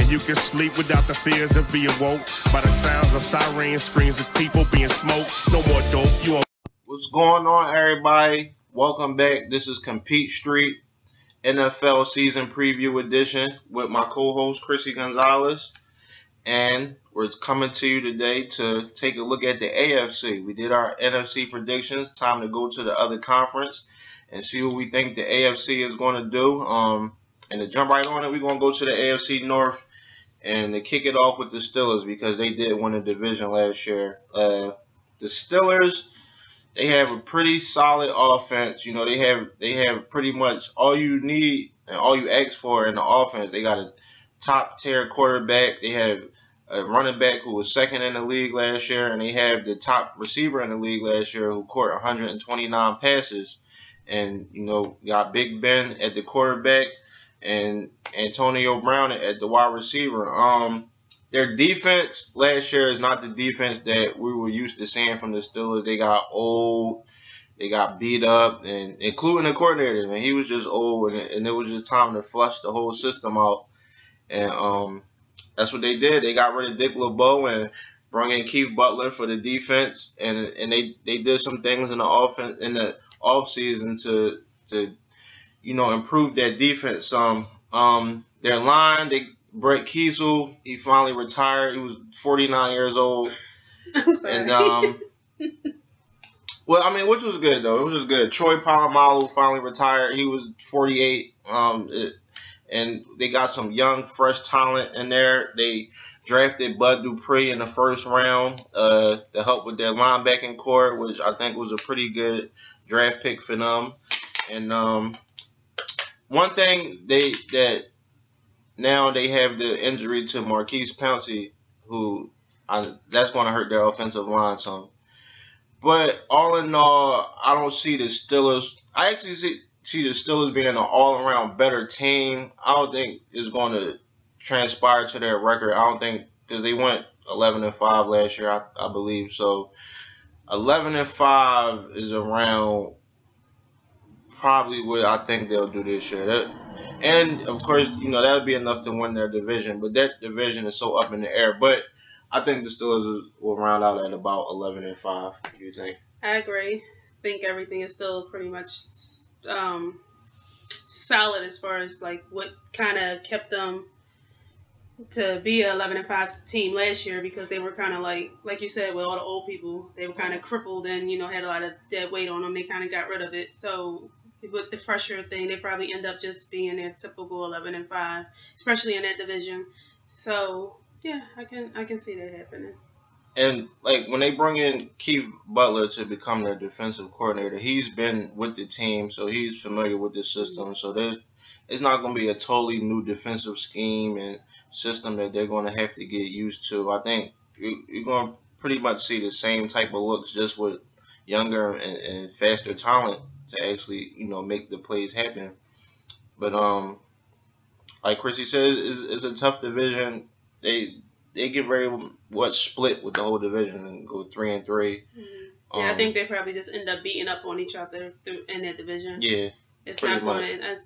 you can sleep without the fears of being woke by the sounds of sirens, screams of people being smoked. No more dope. You on. What's going on, everybody? Welcome back. This is Compete Street NFL Season Preview Edition with my co-host Cryssy Gonzales, and we're coming to you today to take a look at the AFC. We did our NFC predictions. Time to go to the other conference and see what we think the AFC is going to do. And to jump right on it, we're going to go to the AFC North and to kick it off with the Steelers because they did win a division last year. The Steelers, they have a pretty solid offense. You know, they have pretty much all you need and all you ask for in the offense. They got a top-tier quarterback. They have a running back who was second in the league last year, and they have the top receiver in the league last year who caught 129 passes. And, you know, got Big Ben at the quarterback and Antonio Brown at the wide receiver. Their defense last year is not the defense that we were used to seeing from the Steelers. They got old, they got beat up, and including the coordinator, man, he was just old, and it was just time to flush the whole system out. And that's what they did. They got rid of Dick LeBeau and brought in Keith Butler for the defense, and they did some things in the offense in the offseason to you know, improve that defense some. Their line, Brett Keisel, he finally retired. He was 49 years old. I'm sorry. And well, I mean, which was good though. It was just good. Troy Polamalu finally retired. He was 48. And they got some young, fresh talent in there. They drafted Bud Dupree in the first round to help with their linebacking core, which I think was a pretty good draft pick for them. And one thing that now they have the injury to Marquise Pouncey, who that's going to hurt their offensive line some. But all in all, I don't see the Steelers. I actually see the Steelers being an all-around better team. I don't think it's going to transpire to their record. I don't think, because they went 11-5 last year, I believe. So 11-5 is around probably what I think they'll do this year. And of course, you know, that would be enough to win their division. But that division is so up in the air. But I think the Steelers will round out at about 11-5. What do you think? I agree. I think everything is still pretty much solid as far as like what kind of kept them to be an 11-5 team last year, because they were kind of like you said, with all the old people, they were kind of crippled and, you know, had a lot of dead weight on them. They kind of got rid of it. So with the fresher thing, they probably end up just being their typical 11-5, especially in that division. So yeah, I can see that happening. And like when they bring in Keith Butler to become their defensive coordinator, he's been with the team, so he's familiar with the system. So it's not going to be a totally new defensive scheme and system that they're going to have to get used to. I think you're going to pretty much see the same type of looks, just with younger and faster talent to actually, you know, make the plays happen. But like Cryssy says, it's a tough division. They get very much split with the whole division and go 3-3. Mm-hmm. Yeah, I think they probably just end up beating up on each other in that division. Yeah, it's not going to.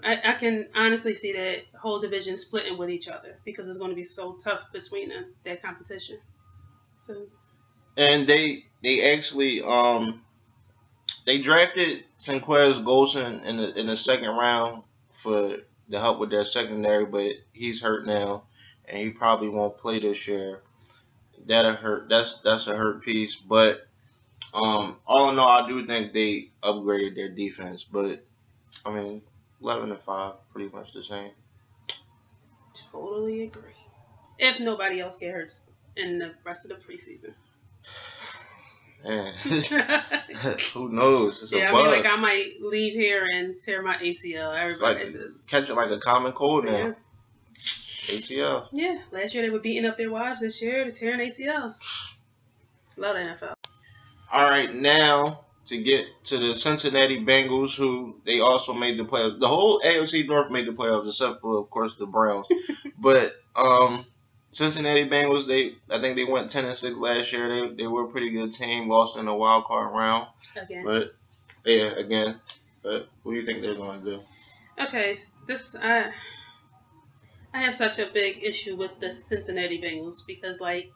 I can honestly see that whole division splitting with each other because it's going to be so tough between them, that competition. So. And they actually they drafted Senquez Golson in the second round to help with their secondary, but he's hurt now. And he probably won't play this year. That'll hurt. That's a hurt piece. But all in all, I do think they upgraded their defense. But I mean, 11-5, pretty much the same. Totally agree. If nobody else gets hurt in the rest of the preseason. Man, who knows? It's a bug. I mean, like I might leave here and tear my ACL. Everybody says catch it like a common cold now. Yeah. ACL. Yeah, last year they were beating up their wives. This year they're tearing ACLs. Love the NFL. All right, now to get to the Cincinnati Bengals, who they also made the playoffs. The whole AFC North made the playoffs, except for, of course, the Browns. But Cincinnati Bengals, I think they went 10-6 last year. They were a pretty good team. Lost in the wild card round. Again. But yeah, again. But what do you think they're going to do? Okay, I have such a big issue with the Cincinnati Bengals because, like,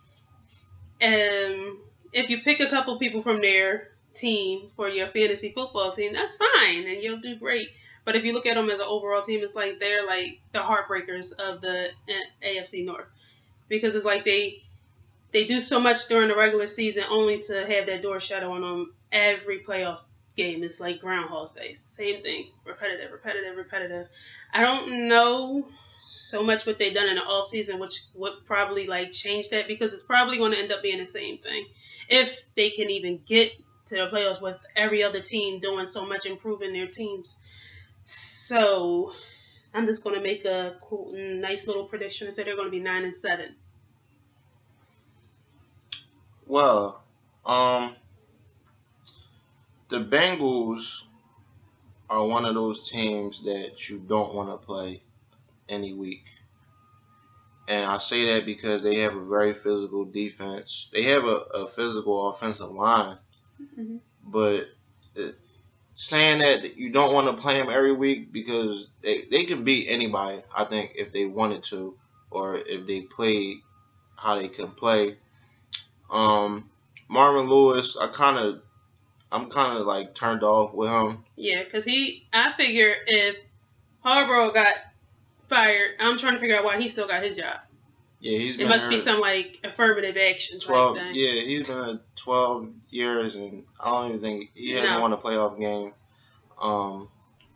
if you pick a couple people from their team for your fantasy football team, that's fine and you'll do great. But if you look at them as an overall team, it's like they're like the heartbreakers of the AFC North because it's like they do so much during the regular season only to have that door shut on them every playoff game. It's like Groundhog Day. It's the same thing. Repetitive, repetitive, repetitive. I don't know so much what they've done in the off season, which would probably like change that because it's probably going to end up being the same thing. If they can even get to the playoffs with every other team doing so much improving their teams. So I'm just going to make a cool, nice little prediction and say they're going to be 9-7. Well, the Bengals are one of those teams that you don't want to play any week. And I say that because they have a very physical defense. They have a physical offensive line. Mm-hmm. But saying that you don't want to play them every week because they can beat anybody, I think, if they wanted to or if they played how they can play. Marvin Lewis, I'm kind of like turned off with him. Yeah, because I figure if Harbaugh got fired, I'm trying to figure out why he still got his job. Yeah, it must be some like affirmative action 12 type thing. Yeah, he's been 12 years and I don't even think he hasn't won a playoff game. I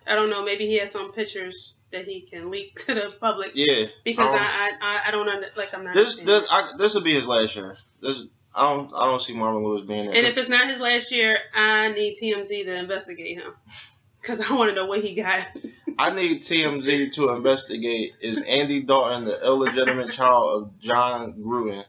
don't know, maybe he has some pictures that he can leak to the public. Yeah. Because I don't I'm not this will be his last year. I don't see Marvin Lewis being there. And if it's not his last year, I need TMZ to investigate him. Because I want to know what he got. I need TMZ to investigate, is Andy Dalton the illegitimate child of John Gruden?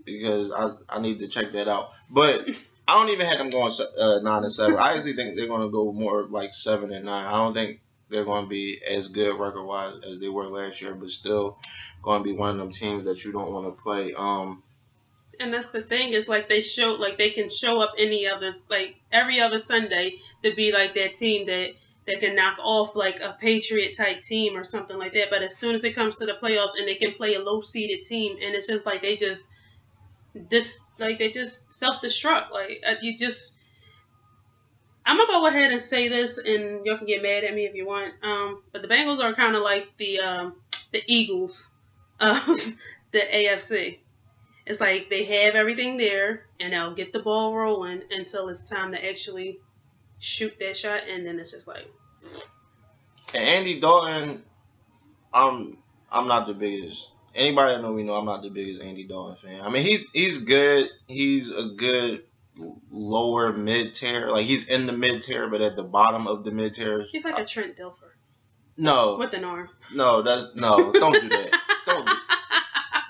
Because I need to check that out. But I don't even have them going 9-7. I actually think they're going to go more like 7-9. I don't think they're going to be as good record-wise as they were last year, but still going to be one of them teams that you don't want to play. And that's the thing, is like they can show up any other, like every other Sunday to be like that team that can knock off like a Patriot type team or something like that. But as soon as it comes to the playoffs and they can play a low seeded team, and it's just like they just self-destruct. Like I'm gonna go ahead and say this, and y'all can get mad at me if you want. But the Bengals are kind of like the Eagles of the AFC. It's like they have everything there, and they'll get the ball rolling until it's time to actually shoot that shot, and then it's just like. And Andy Dalton, I'm not the biggest. Anybody that know me know I'm not the biggest Andy Dalton fan. I mean, he's good. He's a good lower mid tier. Like he's in the mid tier, but at the bottom of the mid tier. He's like a Trent Dilfer. No. With an arm. No, don't do that.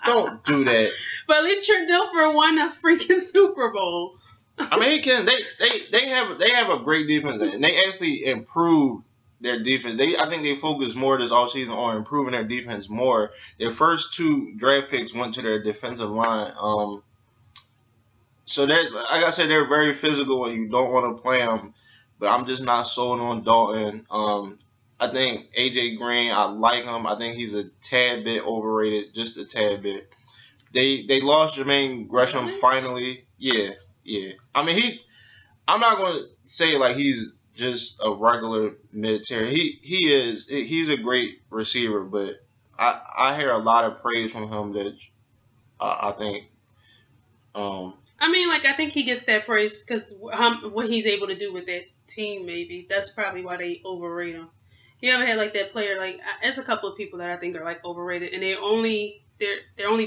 Don't do that. But at least Trent Dilfer won a freaking Super Bowl. I mean, they have a great defense, and they actually improved their defense. I think they focused more this offseason on improving their defense more. Their first 2 draft picks went to their defensive line. So that, like I said, they're very physical, and you don't want to play them. But I'm just not sold on Dalton. I think AJ Green, I like him. I think he's a tad bit overrated, just a tad bit. They lost Jermaine Gresham finally. Yeah. I mean, I'm not going to say like he's just a regular mid-tier. He's a great receiver, but I hear a lot of praise from him that I think. I mean, like, I think he gets that praise because what he's able to do with that team, maybe. That's probably why they overrate him. You ever had like that player? Like, there's a couple of people that I think are like overrated, and they're only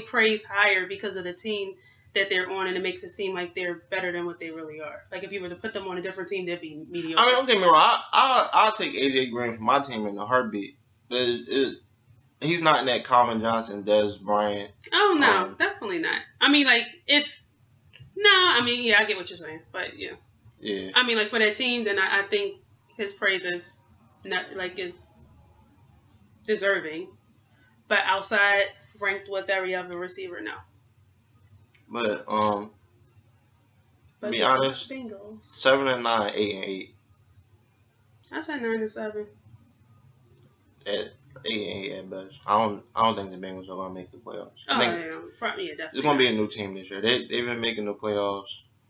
praised higher because of the team that they're on, and it makes it seem like they're better than what they really are. Like if you were to put them on a different team, they'd be mediocre. I mean, don't get me wrong. I'll take AJ Green from my team in a heartbeat. He's not in that Calvin Johnson, Dez Bryant. Oh no, definitely not. I mean, like I get what you're saying, but yeah. Yeah. I mean, like for that team, then I think his praise is is deserving, but outside ranked with every other receiver, no. But to be honest, Bengals 7-9, 8-8. I said 9-7. 8 at best. I don't think the Bengals are gonna make the playoffs. I think Probably, definitely. it's gonna be a new team this year. They've been making the playoffs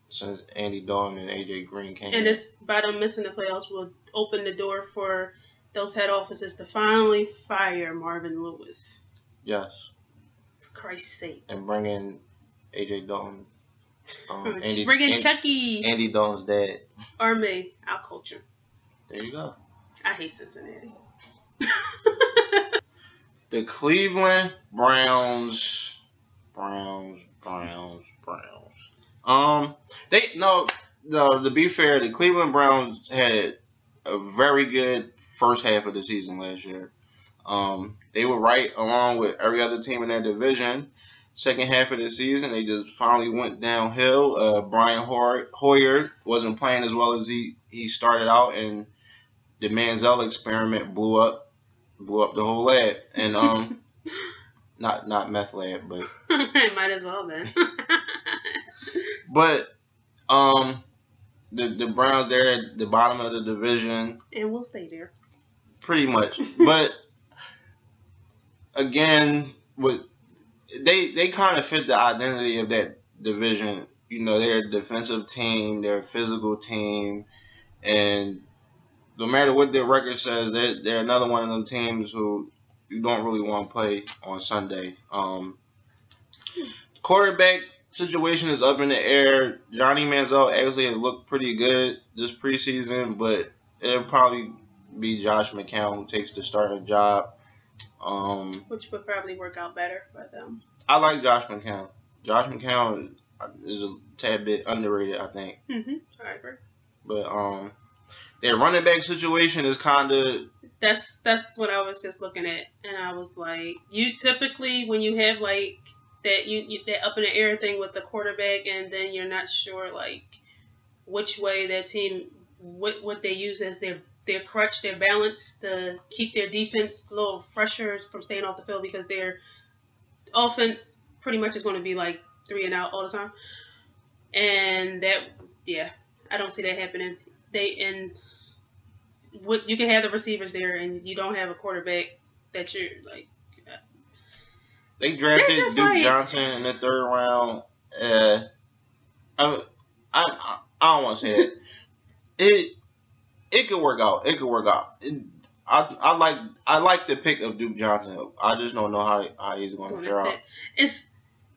since Andy Dalton and AJ Green came. And this by them missing the playoffs will open the door for those head offices to finally fire Marvin Lewis. Yes. For Christ's sake. And bring in AJ Dalton. Bring in Chucky. Andy Dalton's dad. Or me. I'll coach him. There you go. I hate Cincinnati. The Cleveland Browns. To be fair, the Cleveland Browns had a very good first half of the season last year. They were right along with every other team in that division. Second half of the season, they just finally went downhill. Brian Hoyer wasn't playing as well as he started out, and the Manziel experiment blew up the whole lab. And not meth lab, but it might as well then. But the Browns, they're at the bottom of the division, and we'll stay there pretty much. But again, they kind of fit the identity of that division. You know, they're a defensive team, they're a physical team, and no matter what their record says, they're another one of them teams who you don't really want to play on Sunday. Quarterback situation is up in the air. Johnny Manziel actually has looked pretty good this preseason, but it'll probably be Josh McCown who takes the starting job. Which would probably work out better for them. I like Josh McCown. Josh McCown is a tad bit underrated, I think. I agree. But their running back situation is kind of... That's what I was just looking at, and I was like, you typically when you have like that that up in the air thing with the quarterback, and then you're not sure like which way that team what they use as their crutch, their balance to keep their defense a little fresher from staying off the field, because their offense pretty much is going to be like 3 and out all the time. And I don't see that happening. You can have the receivers there, and you don't have a quarterback that you're like. They drafted Duke Johnson in the 3rd round. I don't want to say it. It could work out. I like the pick of Duke Johnson. I just don't know how he's going to fare out.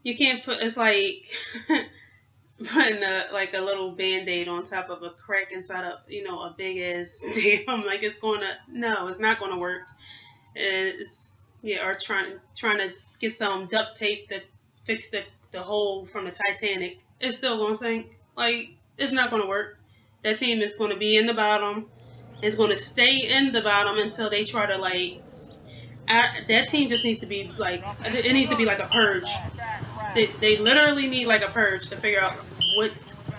You can't put. It's like putting a little Band-Aid on top of a crack inside of a big ass damn. Like it's not gonna work. Or trying to get some duct tape to fix the hole from the Titanic. It's still gonna sink. Like it's not gonna work. That team is going to be in the bottom. It's going to stay in the bottom until they try to that team just needs to be like, it needs to be like a purge. They literally need like a purge to figure out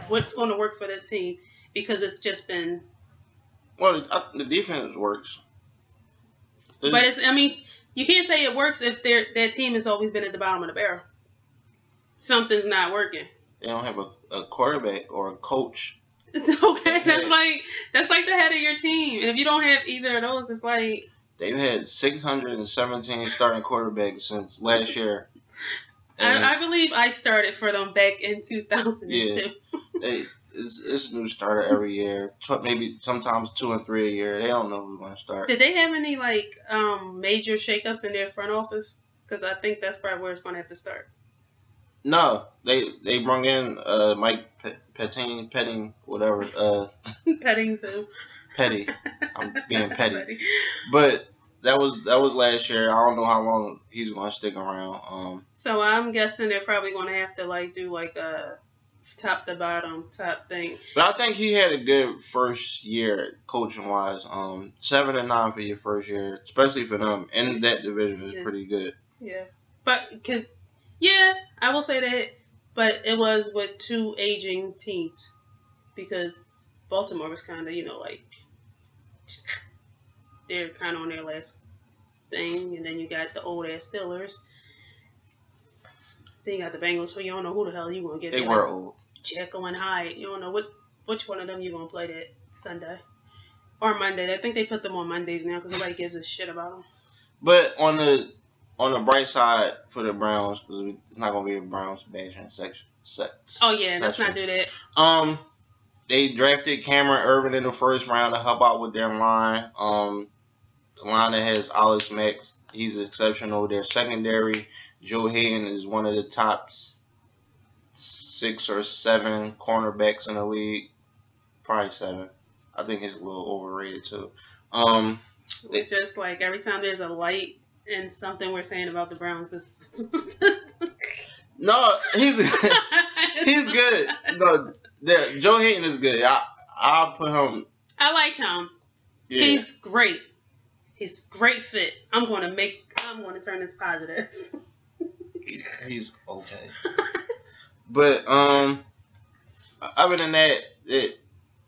what's going to work for this team, because it's just been. Well, the defense works. But you can't say it works if that team has always been at the bottom of the barrel. Something's not working. They don't have a quarterback or a coach. Okay, that's like the head of your team, and if you don't have either of those, it's like they've had 617 starting quarterbacks since last year. I believe I started for them back in 2002. Yeah, it's a new starter every year. Maybe sometimes 2 and 3 a year. They don't know who's going to start. Did they have any major shakeups in their front office? Because I think that's probably where it's going to have to start. No, they brought in Mike Petting, whatever. Petting zoo. Petty. I'm being petty. But that was last year. I don't know how long he's going to stick around. So I'm guessing they're probably going to have to do a top to bottom type thing. But I think he had a good first year coaching wise. 7-9 for your first year, especially for them in that division, is pretty good. Yeah, but I will say that. But it was with 2 aging teams, because Baltimore was kind of they're kind of on their last thing, and then you got the old ass Steelers. Then you got the Bengals, who you don't know who the hell you gonna get. They were old. Jekyll and Hyde. You don't know which one of them you gonna play that Sunday or Monday. I think they put them on Mondays now because nobody gives a shit about them. But on the bright side for the Browns, because it's not gonna be a Browns bashing section. Oh yeah, let's not do that. They drafted Cameron Irvin in the first round to help out with their line. The line that has Alex Max, he's exceptional. Their secondary, Joe Hayden is one of the top 6 or 7 cornerbacks in the league. Probably 7. I think he's a little overrated too. Just like every time there's a light and something we're saying about the Browns is no, he's good. No, Joe Hayden is good. I'll put him. I like him. Yeah. He's great. He's a great fit. I'm going to turn this positive. He's okay. But other than that,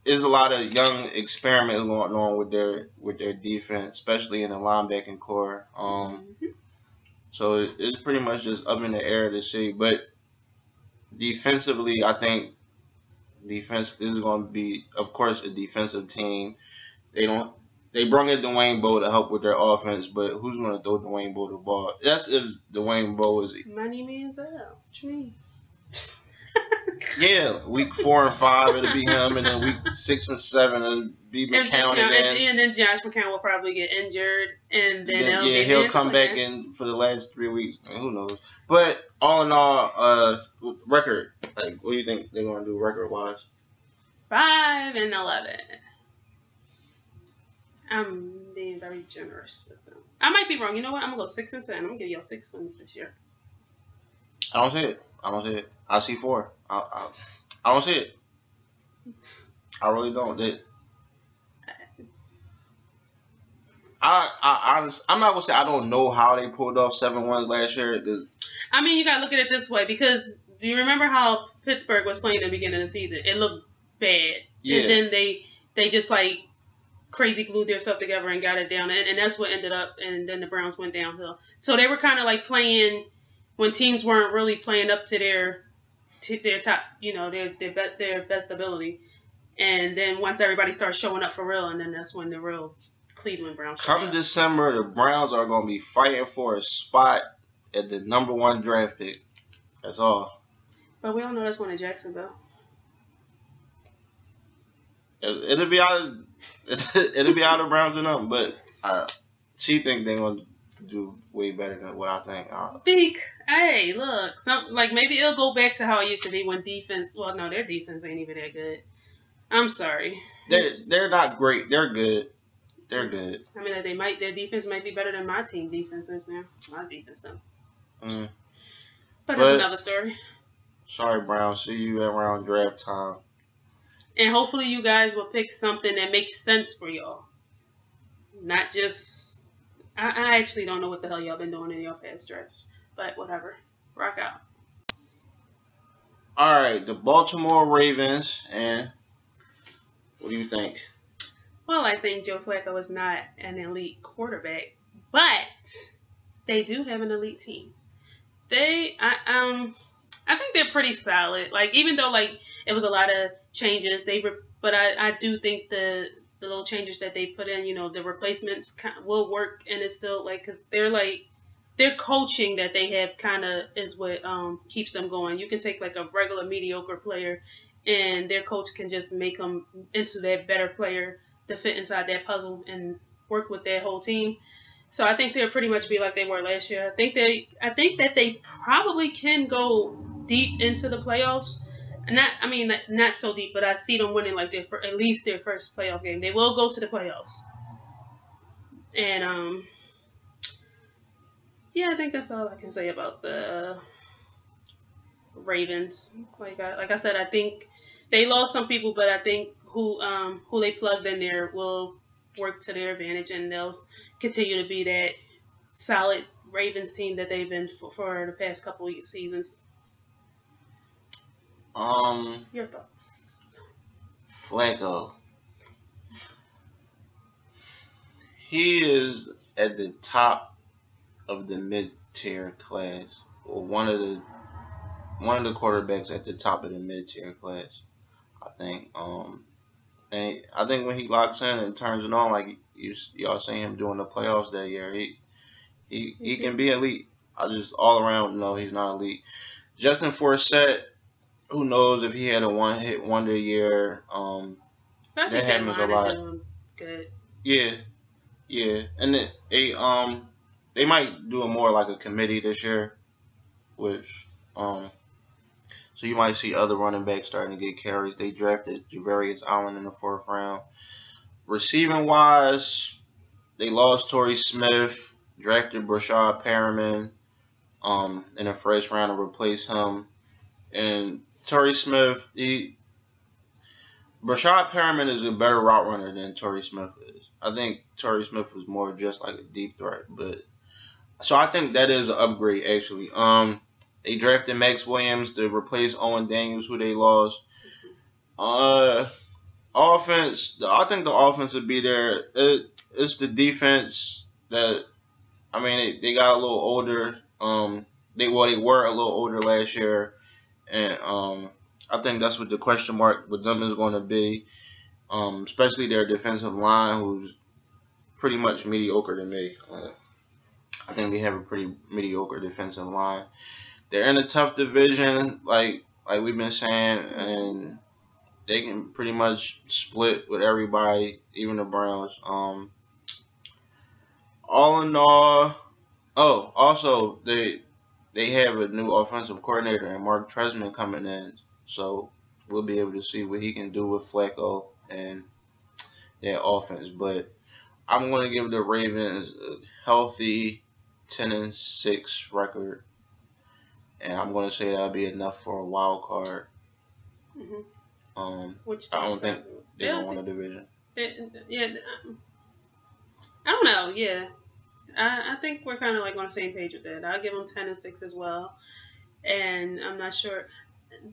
there's a lot of young experiments going on with their defense, especially in the linebacking core. So it's pretty much just up in the air to see. But defensively, I think defense is going to be, of course, a defensive team. They brought in Dwayne Bowe to help with their offense, but who's going to throw Dwayne Bowe the ball? That's if Dwayne Bowe is. Money means out. What you mean? Yeah, week 4 and 5 it'll be him, and then week 6 and 7 it'll be McCown again. And then Josh McCown will probably get injured, and then he'll come back in for the last 3 weeks. Who knows? But all in all, record. Like, what do you think they're going to do record wise? 5-11. I'm being very generous with them. I might be wrong. You know what? I'm gonna go 6-10. I'm gonna give y'all 6 wins this year. I don't see it. I see 4. I don't see it. I really don't. I'm not gonna say I don't know how they pulled off 7 wins last year. I mean, you gotta look at it this way, because do you remember how Pittsburgh was playing at the beginning of the season? It looked bad. Yeah. And then they just like crazy glued their stuff together and got it down, and that's what ended up. And then the Browns went downhill. So they were kind of like playing when teams weren't really playing up to their top, their best ability. And then once everybody starts showing up for real, and then that's when the real Cleveland Browns. Come December, the Browns are going to be fighting for a spot at the number 1 draft pick. That's all. But we all know that's one in Jacksonville. It'll be out of Browns and them, but she think they're going to do way better than what I think. Hey, look, maybe it'll go back to how it used to be when defense. Well, no, their defense ain't even that good. I'm sorry. They're not great. They're good. They're good. I mean, their defense might be better than my team defenses now. My defense though. But that's another story. Sorry, Brown. See you around draft time. And hopefully you guys will pick something that makes sense for y'all. Not just... I actually don't know what the hell y'all been doing in your past drafts. But whatever. Rock out. Alright, the Baltimore Ravens. And what do you think? Well, I think Joe Flacco is not an elite quarterback. But they do have an elite team. I think they're pretty solid. Like, even though, like, it was a lot of changes, but I do think the little changes that they put in, the replacements will work, and it's still, like, because their coaching that they have kind of is what keeps them going. You can take, like, a regular mediocre player, and their coach can just make them into that better player to fit inside that puzzle and work with their whole team. So I think they'll pretty much be like they were last year. I think that they probably can go deep into the playoffs. Not so deep, but I see them winning like at least their first playoff game. They will go to the playoffs. And I think that's all I can say about the Ravens. Like I said, I think they lost some people, but I think who they plugged in there will work to their advantage, and they'll continue to be that solid Ravens team that they've been for the past couple of seasons. Your thoughts? Flacco. He is at the top of the mid-tier class, or one of the quarterbacks at the top of the mid-tier class, I think. And I think when he locks in and turns it on, like y'all seen him doing the playoffs that year, He can be elite. I just all around know he's not elite. Justin Forsett, who knows if he had a one-hit wonder year. But I think that happens a lot. Doing good. Yeah, and they might do it more like a committee this year, which so you might see other running backs starting to get carries. They drafted Javarius Allen in the 4th round. Receiving wise, they lost Torrey Smith, drafted Brashad Perriman in the 1st round to replace him. And Torrey Smith, Brashad Perriman is a better route runner than Torrey Smith is. I think Torrey Smith was more just like a deep threat, so I think that is an upgrade actually. They drafted Max Williams to replace Owen Daniels, who they lost. Offense, I think the offense would be there. It's the defense that, I mean, they got a little older. They were a little older last year, and I think that's what the question mark with them is going to be. Especially their defensive line, who's pretty much mediocre to me. I think they have a pretty mediocre defensive line. They're in a tough division, like we've been saying, and they can pretty much split with everybody, even the Browns. All in all, also they have a new offensive coordinator and Mark Tresman coming in, so we'll be able to see what he can do with Flacco and their offense. But I'm going to give the Ravens a healthy 10-6 record, and I'm going to say that'll be enough for a wild card. Which I don't think they don't win a division. I don't know. Yeah, I think we're kind of like on the same page with that. I'll give them 10-6 as well, and I'm not sure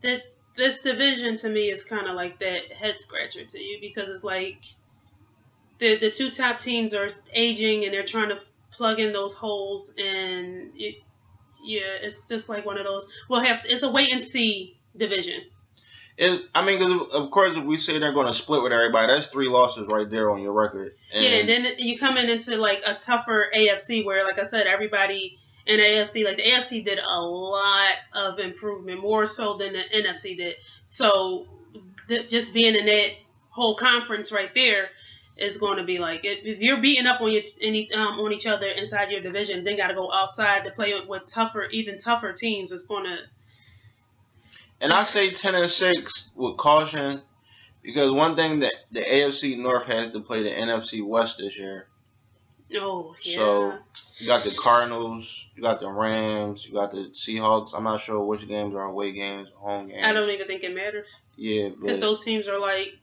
that this division to me is kind of like that head scratcher to you, because it's like the 2 top teams are aging and they're trying to plug in those holes, and it's just like one of those. It's a wait and see division. Because of course, if we say they're going to split with everybody, that's 3 losses right there on your record. And then you come into like a tougher AFC where, like I said, everybody in the AFC, like the AFC did a lot of improvement, more so than the NFC did. So just being in that whole conference right there is going to be like, if you're beating up on on each other inside your division, then got to go outside to play with even tougher teams. It's going to. And I say 10-6 with caution, because one thing that the AFC North has to play the NFC West this year. Oh, yeah. So you got the Cardinals, you got the Rams, you got the Seahawks. I'm not sure which games are away games, home games. I don't even think it matters. Yeah, because those teams are like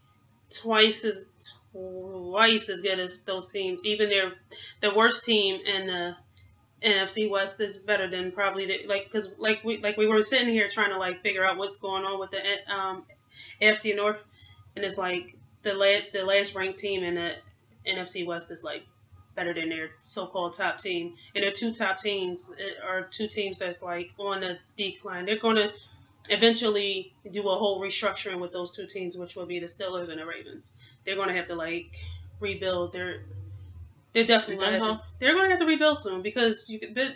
twice as good as those teams. Even the worst team in the NFC West is better than probably because we were sitting here trying to like figure out what's going on with the AFC North, and it's like the last ranked team in the NFC West is like better than their so-called top team, and their 2 top teams are 2 teams that's like on a decline. They're going to eventually do a whole restructuring with those 2 teams, which will be the Steelers and the Ravens. They're going to have to like rebuild. They're definitely they're going to have to rebuild soon, because the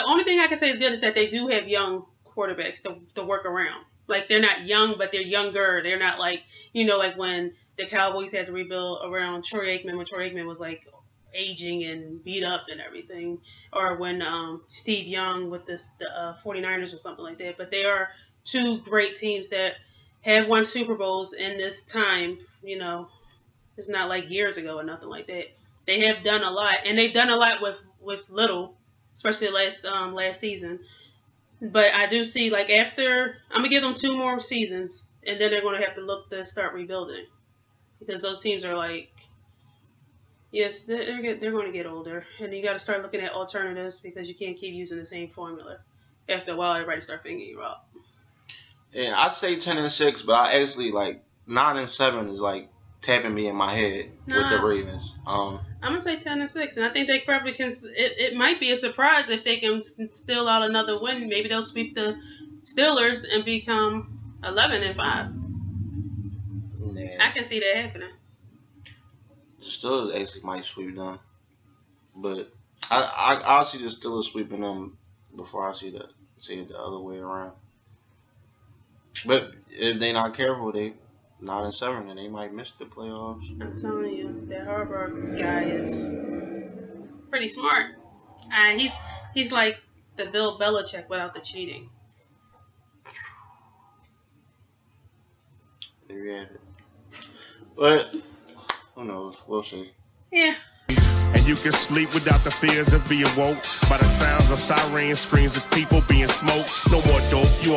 only thing I can say is good is that they do have young quarterbacks to work around. Like, they're not young, but they're younger. They're not like, like when the Cowboys had to rebuild around Troy Aikman, when Troy Aikman was like aging and beat up and everything, or when Steve Young with the 49ers or something like that. But they are 2 great teams that have won Super Bowls in this time. It's not like years ago or nothing like that. They have done a lot, and they've done a lot with little, especially last season. But I do see, like, after, I'm going to give them 2 more seasons, and then they're going to have to look to start rebuilding. Because those teams are like, yes, they're going to get older. And you got to start looking at alternatives, because you can't keep using the same formula. After a while, everybody start figuring you out. Yeah, I say 10-6, but I actually, like, 9-7 is, like, tapping me in my head with the Ravens. I'm gonna say 10-6, and I think they probably can. It might be a surprise if they can steal out another win. Maybe they'll sweep the Steelers and become 11-5. Nah. I can see that happening. The Steelers actually might sweep them, but I'll see the Steelers sweeping them before I see it the other way around. But if they not careful, they 9-7, and they might miss the playoffs. I'm telling you, that Harbaugh guy is pretty smart. And he's like the Bill Belichick without the cheating. There you have it. But who knows? We'll see. Yeah. And you can sleep without the fears of being woke by the sounds of sirens, screams of people being smoked. No more dope. You